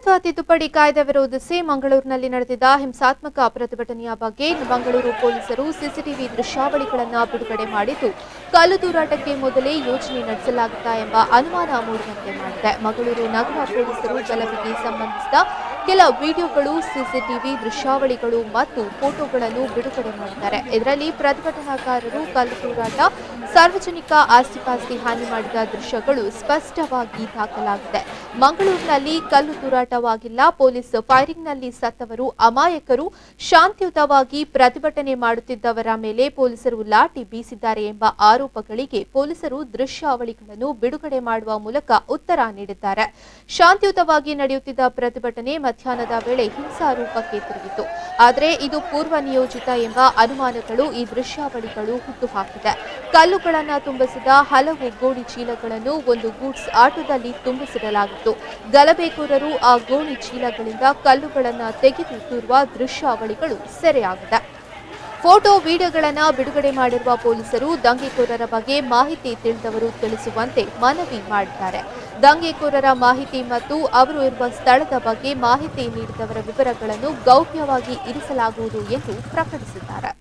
ಪೌರತ್ವ ತಿದ್ದುಪಡಿ ಕಾಯ್ದೆ ವಿರೋಧಿಸಿ ಮಂಗಳೂರಿನಲ್ಲಿ ನಡೆದಿದ್ದ ಹಿಂಸಾತ್ಮಕ ಪ್ರತಿಭಟನೆಯ ಬಗ್ಗೆ ಮಂಗಳೂರು ಪೊಲೀಸರು ಸಿಸಿಟಿವಿ ದೃಶ್ಯಾವಳಿಗಳನ್ನು ಬಿಡುಗಡೆ ಮಾಡಿದ್ದು, ಕಲ್ಲು ತೂರಾಟಕ್ಕೆ ಮೊದಲೇ ಯೋಜನೆ ನಡೆಸಲಾಗುತ್ತಾ ಎಂಬ ಅನುಮಾನ ಮೂಡುವಂತೆ ಮಾಡಿದೆ. ಮಂಗಳೂರು ನಗರ ಪೊಲೀಸರು ಗಲಭೆಗೆ ಸಂಬಂಧಿಸಿದ ಕೆಲ ವಿಡಿಯೋಗಳು, ಸಿಸಿಟಿವಿ ದೃಶ್ಯಾವಳಿಗಳು ಮತ್ತು ಫೋಟೋಗಳನ್ನು ಬಿಡುಗಡೆ ಮಾಡಿದ್ದಾರೆ. ಇದರಲ್ಲಿ ಪ್ರತಿಭಟನಾಕಾರರು ಕಲ್ಲು ತೂರಾಟ, ಸಾರ್ವಜನಿಕ ಆಸ್ತಿಪಾಸ್ತಿ ಹಾನಿ ಮಾಡಿದ ದೃಶ್ಯಗಳು ಸ್ಪಷ್ಟವಾಗಿ ದಾಖಲಾಗಿದೆ. ಮಂಗಳೂರಿನಲ್ಲಿ ಕಲ್ಲು ತೂರಾಟವಾಗಿಲ್ಲ, ಪೊಲೀಸ್ ಫೈರಿಂಗ್ನಲ್ಲಿ ಸತ್ತವರು ಅಮಾಯಕರು, ಶಾಂತಿಯುತವಾಗಿ ಪ್ರತಿಭಟನೆ ಮಾಡುತ್ತಿದ್ದವರ ಮೇಲೆ ಪೊಲೀಸರು ಲಾಠಿ ಬೀಸಿದ್ದಾರೆ ಎಂಬ ಆರೋಪಗಳಿಗೆ ಪೊಲೀಸರು ದೃಶ್ಯಾವಳಿಗಳನ್ನು ಬಿಡುಗಡೆ ಮಾಡುವ ಮೂಲಕ ಉತ್ತರ ನೀಡಿದ್ದಾರೆ. ಶಾಂತಿಯುತವಾಗಿ ನಡೆಯುತ್ತಿದ್ದ ಪ್ರತಿಭಟನೆ ಮಧ್ಯಾಹ್ನದ ವೇಳೆ ಹಿಂಸಾರೂಪಕ್ಕೆ ತಿರುಗಿತು. ಆದರೆ ಇದು ಪೂರ್ವ ನಿಯೋಜಿತ ಎಂಬ ಅನುಮಾನಗಳು ಈ ದೃಶ್ಯಾವಳಿಗಳು ಹುಟ್ಟುಹಾಕಿದೆ. ಕಲ್ಲುಗಳನ್ನು ತುಂಬಿಸಿದ ಹಲವು ಗೋಣಿ ಚೀಲಗಳನ್ನು ಒಂದು ಗೂಡ್ಸ್ ಆಟೋದಲ್ಲಿ ತುಂಬಿಸಿಡಲಾಗಿತ್ತು. ಗಲಭೆಕೋರರು ಆ ಗೋಣಿ ಚೀಲಗಳಿಂದ ಕಲ್ಲುಗಳನ್ನು ತೆಗೆದು ತೂರುವ ದೃಶ್ಯಾವಳಿಗಳು ಸೆರೆಯಾಗಿದೆ. ಫೋಟೋ, ವಿಡಿಯೋಗಳನ್ನು ಬಿಡುಗಡೆ ಮಾಡಿರುವ ಪೊಲೀಸರು ದಂಗೆಕೋರರ ಬಗ್ಗೆ ಮಾಹಿತಿ ತಿಳಿದವರು ತಿಳಿಸುವಂತೆ ಮನವಿ ಮಾಡಿದ್ದಾರೆ. ದಂಗೆಕೋರರ ಮಾಹಿತಿ ಮತ್ತು ಅವರು ಇರುವ ಸ್ಥಳದ ಬಗ್ಗೆ ಮಾಹಿತಿ ನೀಡಿದವರ ವಿವರಗಳನ್ನು ಗೌಪ್ಯವಾಗಿ ಇರಿಸಲಾಗುವುದು ಎಂದು ಪ್ರಕಟಿಸಿದ್ದಾರೆ.